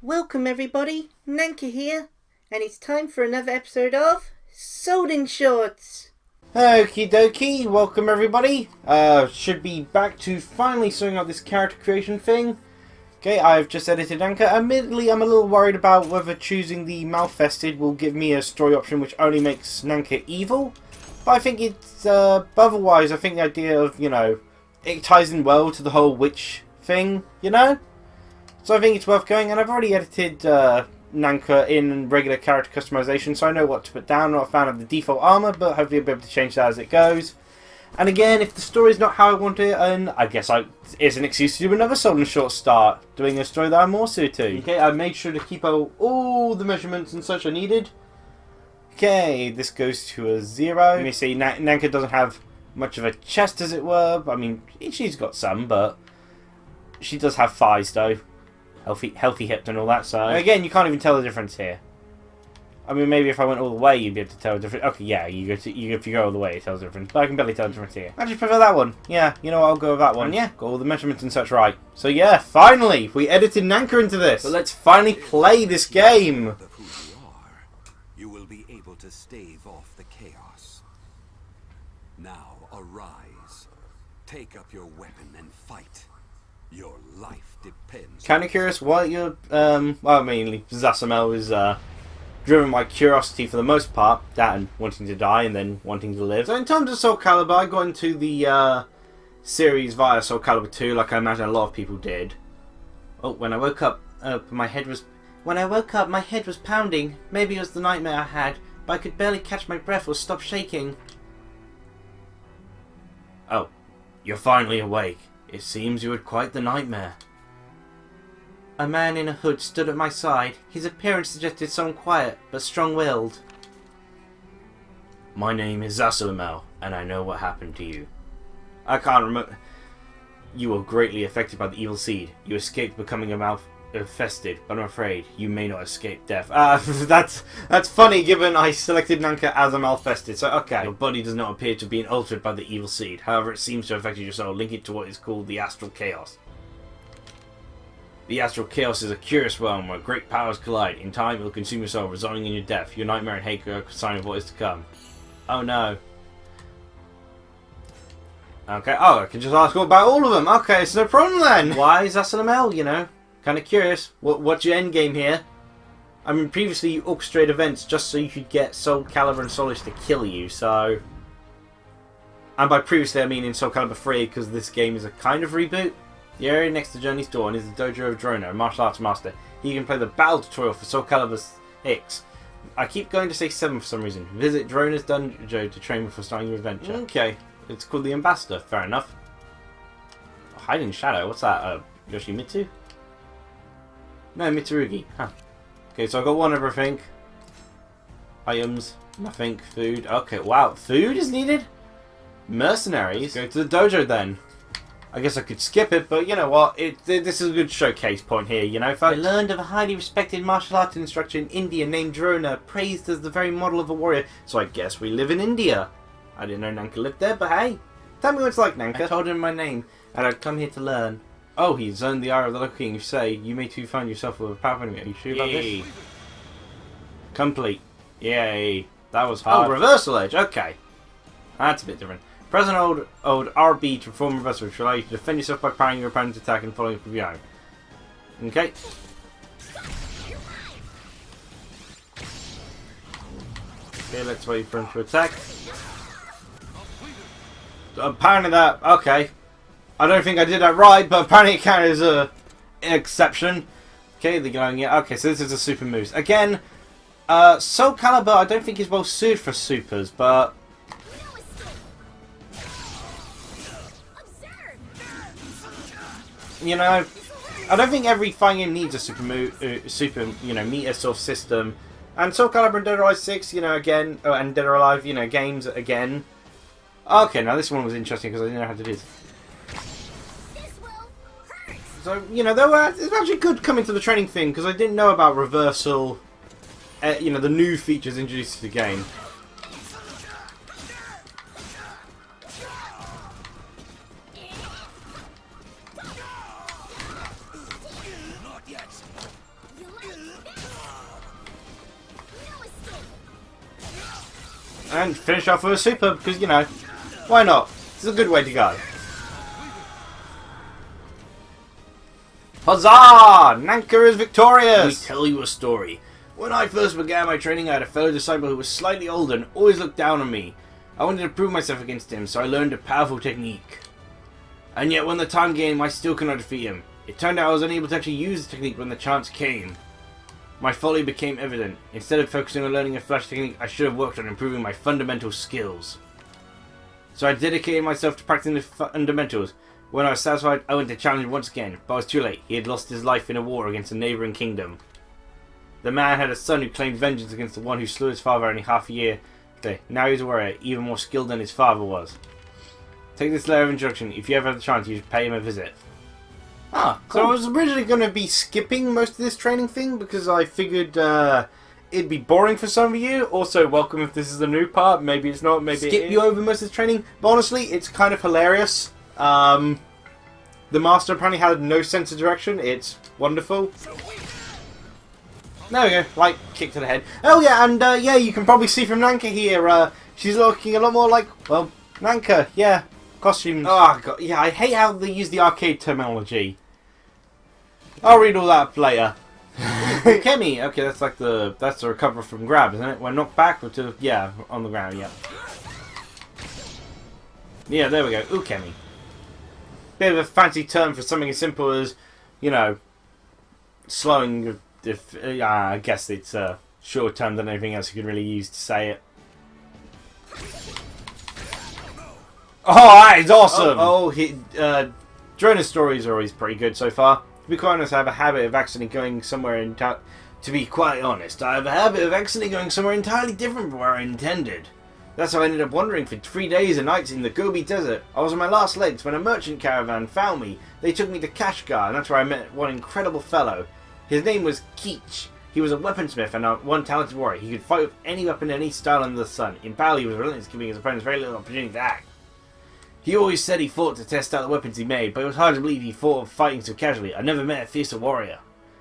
Welcome everybody, Nanka here, and it's time for another episode of Souldin Shorts. Okie dokie, welcome everybody. Should be back to finally sorting out this character creation thing. Okay, I've just edited Nanka. Admittedly, I'm a little worried about whether choosing the Malfested will give me a story option which only makes Nanka evil. But I think it's, otherwise, I think the idea of, it ties in well to the whole witch thing, So I think it's worth going, and I've already edited Nanka in regular character customization, so I know what to put down. I'm not a fan of the default armor, but hopefully I'll be able to change that as it goes. And again, if the story's not how I want it, and I guess it's an excuse to do another Souldin short start, doing a story that I'm more suited to. Okay, I made sure to keep all the measurements and such I needed. Okay, this goes to a 0. You may see Nanka doesn't have much of a chest, as it were. I mean, she's got some, but she does have thighs, though. Healthy hips and all that, so again, you can't even tell the difference here. I mean, maybe if I went all the way, you'd be able to tell the difference. Okay, yeah, if you go all the way, it tells the difference, but I can barely tell the difference here. I just prefer that one. Yeah, you know what, I'll go with that one. And yeah, got all the measurements and such right. So yeah, finally, we edited Nanka into this. So let's finally play this game. Of who you are, you will be able to stave off the chaos. Now arise, take up your weapon and fight. Your life depends. Kind of curious what your well, mainly Zasamel is driven by curiosity for the most part, that and wanting to die and then wanting to live. So in terms of Soulcalibur, I got into the series via Soulcalibur 2, like I imagine a lot of people did. Oh, when I woke up, my head was pounding. Maybe it was the nightmare I had, but I could barely catch my breath or stop shaking. Oh, you're finally awake. It seems you had quite the nightmare. A man in a hood stood at my side. His appearance suggested someone quiet, but strong-willed. My name is Zasalamel, and I know what happened to you. I can't remember. You were greatly affected by the evil seed. You escaped becoming a Malfested, but I'm afraid you may not escape death. That's funny, given I selected Nanka as a Malfested. So, okay. Your body does not appear to have been altered by the evil seed. However, it seems to have affected your soul, linking it to what is called the astral chaos. The astral chaos is a curious realm where great powers collide. In time, it will consume your soul, resulting in your death. Your nightmare and hate are a sign of what is to come. Oh no. Okay, oh, I can just ask about all of them. Okay, it's no problem then. Why is Zasalamel, Kind of curious. What's your end game here? I mean, previously you orchestrated events just so you could get Soulcalibur and Soulish to kill you, so... And by previously I mean in Soulcalibur 3, because this game is a kind of reboot. The area next to Journey's Dawn is the Dojo of Drona, a martial arts master. He can play the battle tutorial for Soulcalibur VI. I keep going to say 7 for some reason. Visit Drona's dojo to train before starting your adventure. Okay, it's called the Ambassador, fair enough. Hide in Shadow, what's that? Yoshimitsu? No, Mitsurugi. Huh. Okay, so I've got one of everything. Items, nothing, food. Okay, wow, food is needed? Mercenaries? Go to the dojo then. I guess I could skip it, but you know what? This is a good showcase point here, folks. I learned of a highly respected martial arts instructor in India named Drona, praised as the very model of a warrior, so I guess we live in India. I didn't know Nanka lived there, but hey, tell me what it's like, Nanka. I told him my name, and I'd come here to learn. Oh, he's earned the ire of the Local King. You say, you may too find yourself with a powerful enemy. Are you sure about this? Complete. Yay. That was hard. Oh, reversal edge. Okay. That's a bit different. Press an old RB to perform reversal, which will allow you to defend yourself by parrying your opponent's attack and following up with your own. Okay. Okay, let's wait for him to attack. Apparently that... Okay. I don't think I did that right, but apparently it counted as an exception. Okay, they're going, yeah, okay, so this is a super moves. Again, Soulcalibur I don't think is well suited for supers, but... I don't think every fighting game needs a super meter sort of system. And Soulcalibur and Dead or Alive 6, again, and Dead or Alive, games again. Okay, now this one was interesting because I didn't know how to do this. So, it's actually good coming to the training thing, because I didn't know about reversal, the new features introduced to the game. And finish off with a super, because, you know, why not? It's a good way to go. Huzzah! Nanka is victorious! Let me tell you a story. When I first began my training, I had a fellow disciple who was slightly older and always looked down on me. I wanted to prove myself against him, so I learned a powerful technique. And yet when the time came, I still could not defeat him. It turned out I was unable to actually use the technique when the chance came. My folly became evident. Instead of focusing on learning a flash technique, I should have worked on improving my fundamental skills. So I dedicated myself to practicing the fundamentals. When I was satisfied, I went to challenge him once again, but I was too late. He had lost his life in a war against a neighbouring kingdom. The man had a son who claimed vengeance against the one who slew his father only half a year later. Now he's a warrior, even more skilled than his father was. Take this letter of introduction. If you ever have the chance, you should pay him a visit. Ah, cool. So I was originally going to be skipping most of this training thing because I figured it'd be boring for some of you. Also, welcome if this is a new part. Maybe it's not. Maybe skip you over most of the training. But honestly, it's kind of hilarious. The master apparently had no sense of direction. It's wonderful. There we go. Like, kick to the head. Oh yeah, and yeah, you can probably see from Nanka here. She's looking a lot more like, well, Nanka. Yeah, costumes. Oh god, yeah, I hate how they use the arcade terminology. I'll read all that later. Kemi. Okay, that's like that's the recover from grab, isn't it? When knocked back or to on the ground. Yeah. Yeah, there we go. Ukemi. Bit of a fancy term for something as simple as, you know, slowing. I guess it's a shorter term than anything else you could really use to say it. Oh, that is awesome! Droner's stories are always pretty good so far. To be quite honest, I have a habit of accidentally going somewhere entirely different from where I intended. That's how I ended up wandering for 3 days and nights in the Gobi Desert. I was on my last legs when a merchant caravan found me. They took me to Kashgar, and that's where I met one incredible fellow. His name was Keech. He was a weaponsmith and one talented warrior. He could fight with any weapon in any style under the sun. In battle, he was relentless, giving his opponents very little opportunity to act. He always said he fought to test out the weapons he made, but it was hard to believe he thought of fighting so casually. I never met a fiercer warrior.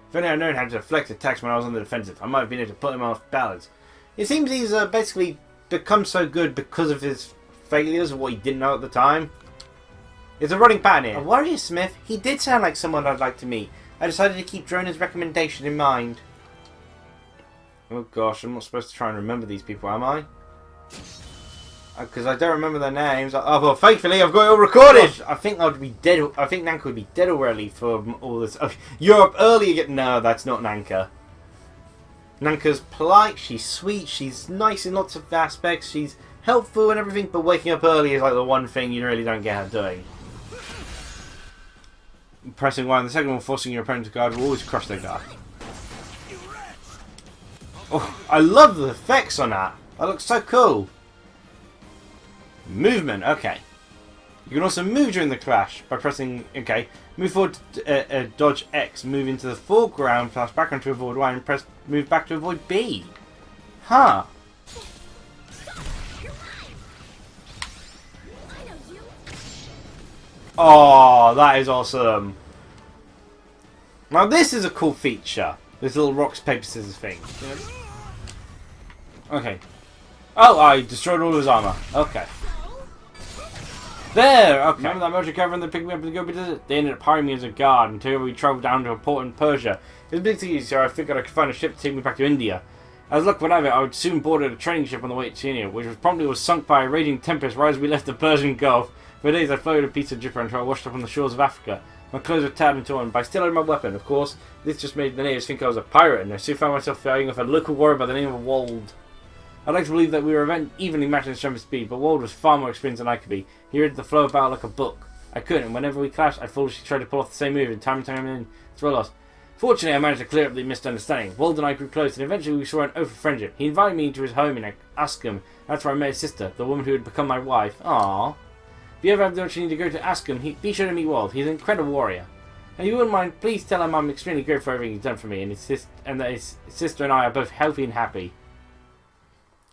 If only I'd known how to deflect attacks when I was on the defensive, I might have been able to put him off balance. It seems he's basically become so good because of his failures of what he didn't know at the time. It's a running pattern here. A warrior smith? He did sound like someone I'd like to meet. I decided to keep Droner's recommendation in mind. Oh gosh, I'm not supposed to try and remember these people, am I? Because I don't remember their names. Oh well, thankfully I've got it all recorded. Gosh, I think I'd be dead. I think Nanka would be dead already for all this. Oh, you're up early again. No, that's not Nanka. Nanka's polite. She's sweet. She's nice in lots of aspects. She's helpful and everything. But waking up early is like the one thing you really don't get her doing. Pressing Y on the second one, forcing your opponent to guard will always crush their guard. Oh, I love the effects on that. That looks so cool. Movement, okay. You can also move during the clash by pressing, okay. Move forward, dodge X, move into the foreground, pass background to avoid Y, and press move back to avoid B. Huh. Oh, that is awesome. Now this is a cool feature. This little rocks, paper, scissors thing. Okay. Oh, I destroyed all his armor. Okay. There! Okay. Remember that merchant caravan that picked me up in the Gobi Desert? They ended up hiring me as a guard until we travelled down to a port in Persia. It was a big city, so I figured I could find a ship to take me back to India. As luck would have it, I would soon board a training ship on the way to India, which was sunk by a raging tempest right as we left the Persian Gulf. For days I floated a piece of dripper until I washed up on the shores of Africa. My clothes were tattered and torn, but I still had my weapon, of course. This just made the natives think I was a pirate, and I soon found myself fighting with a local warrior by the name of Wold. I'd like to believe that we were evenly matched in strength and speed, but Wold was far more experienced than I could be. He read the flow of battle like a book. I couldn't, and whenever we clashed, I foolishly tried to pull off the same move, and time in, through a loss. Fortunately, I managed to clear up the misunderstanding. Wold and I grew close, and eventually we swore an oath of friendship. He invited me into his home in Askham. That's where I met his sister, the woman who had become my wife. Aww. If you ever have the opportunity to go to Askham, be sure to meet Wold. He's an incredible warrior. And if you wouldn't mind, please tell him I'm extremely grateful for everything he's done for me, and that his sister and I are both healthy and happy.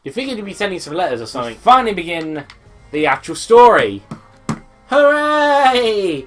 You figured you'd be sending some letters or something. Finally begin the actual story. Hooray!